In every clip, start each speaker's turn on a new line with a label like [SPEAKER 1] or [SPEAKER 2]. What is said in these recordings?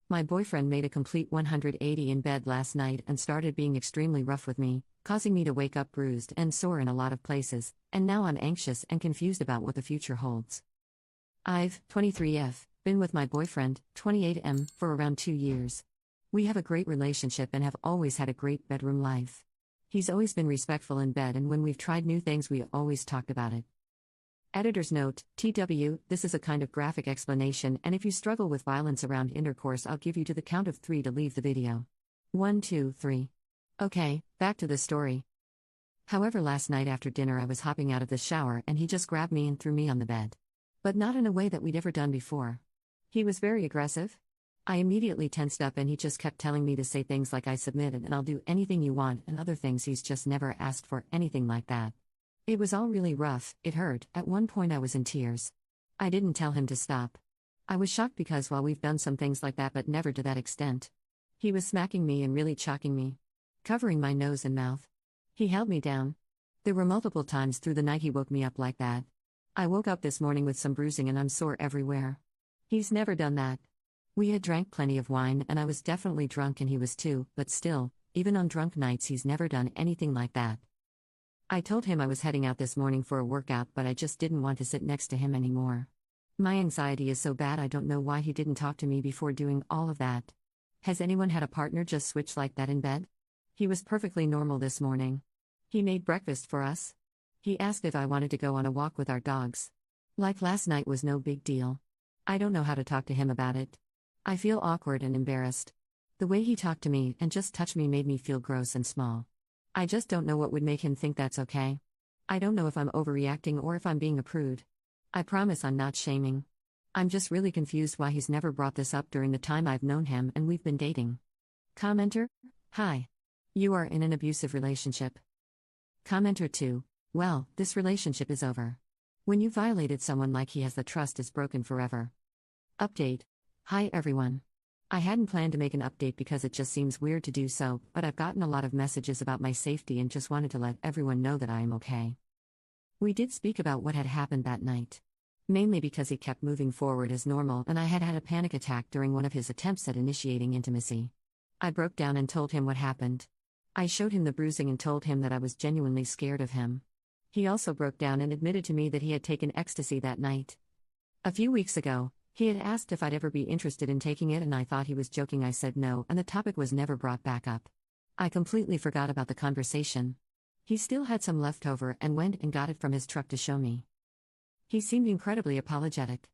[SPEAKER 1] My boyfriend made a complete 180 in bed last night and started being extremely rough with me, causing me to wake up bruised and sore in a lot of places, and now I'm anxious and confused about what the future holds. I've, 23F, been with my boyfriend, 28M, for around 2 years. We have a great relationship and have always had a great bedroom life. He's always been respectful in bed, and when we've tried new things, we always talked about it. Editor's note: TW, this is a kind of graphic explanation, and if you struggle with violence around intercourse, I'll give you to the count of 3 to leave the video. 1, 2, 3. Okay, back to the story. However, last night after dinner, I was hopping out of the shower and he just grabbed me and threw me on the bed. But not in a way that we'd ever done before. He was very aggressive. I immediately tensed up and he just kept telling me to say things like "I submitted and I'll do anything you want," and other things he's just never asked for, anything like that. It was all really rough, it hurt, at one point I was in tears. I didn't tell him to stop. I was shocked because while we've done some things like that but never to that extent. He was smacking me and really choking me. Covering my nose and mouth. He held me down. There were multiple times through the night he woke me up like that. I woke up this morning with some bruising and I'm sore everywhere. He's never done that. We had drank plenty of wine and I was definitely drunk and he was too, but still, even on drunk nights he's never done anything like that. I told him I was heading out this morning for a workout, but I just didn't want to sit next to him anymore. My anxiety is so bad, I don't know why he didn't talk to me before doing all of that. Has anyone had a partner just switch like that in bed? He was perfectly normal this morning. He made breakfast for us. He asked if I wanted to go on a walk with our dogs. Like last night was no big deal. I don't know how to talk to him about it. I feel awkward and embarrassed. The way he talked to me and just touched me made me feel gross and small. I just don't know what would make him think that's okay. I don't know if I'm overreacting or if I'm being a prude. I promise I'm not shaming. I'm just really confused why he's never brought this up during the time I've known him and we've been dating. Commenter: Hi. You are in an abusive relationship. Commenter 2: Well, this relationship is over. When you violated someone like he has, the trust is broken forever. Update: Hi everyone. I hadn't planned to make an update because it just seems weird to do so, but I've gotten a lot of messages about my safety and just wanted to let everyone know that I am okay. We did speak about what had happened that night. Mainly because he kept moving forward as normal and I had had a panic attack during one of his attempts at initiating intimacy. I broke down and told him what happened. I showed him the bruising and told him that I was genuinely scared of him. He also broke down and admitted to me that he had taken ecstasy that night. A few weeks ago, he had asked if I'd ever be interested in taking it and I thought he was joking. I said no, and the topic was never brought back up. I completely forgot about the conversation. He still had some left over and went and got it from his truck to show me. He seemed incredibly apologetic,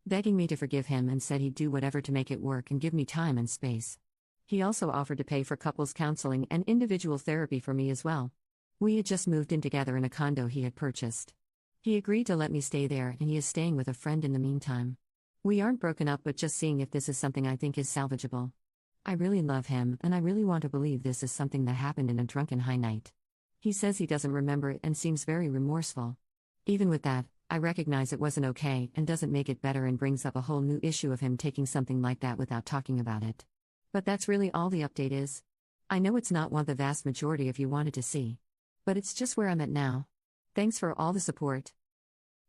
[SPEAKER 1] begging me to forgive him and said he'd do whatever to make it work and give me time and space. He also offered to pay for couples counseling and individual therapy for me as well. We had just moved in together in a condo he had purchased. He agreed to let me stay there and he is staying with a friend in the meantime. We aren't broken up, but just seeing if this is something I think is salvageable. I really love him and I really want to believe this is something that happened in a drunken high night. He says he doesn't remember it and seems very remorseful. Even with that, I recognize it wasn't okay and doesn't make it better and brings up a whole new issue of him taking something like that without talking about it. But that's really all the update is. I know it's not what the vast majority of you wanted to see. But it's just where I'm at now. Thanks for all the support.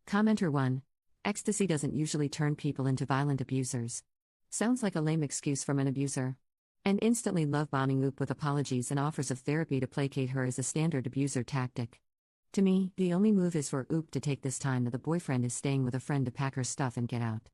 [SPEAKER 1] Commenter 1: Ecstasy doesn't usually turn people into violent abusers. Sounds like a lame excuse from an abuser. And instantly love-bombing Oop with apologies and offers of therapy to placate her is a standard abuser tactic. To me, the only move is for Oop to take this time that the boyfriend is staying with a friend to pack her stuff and get out.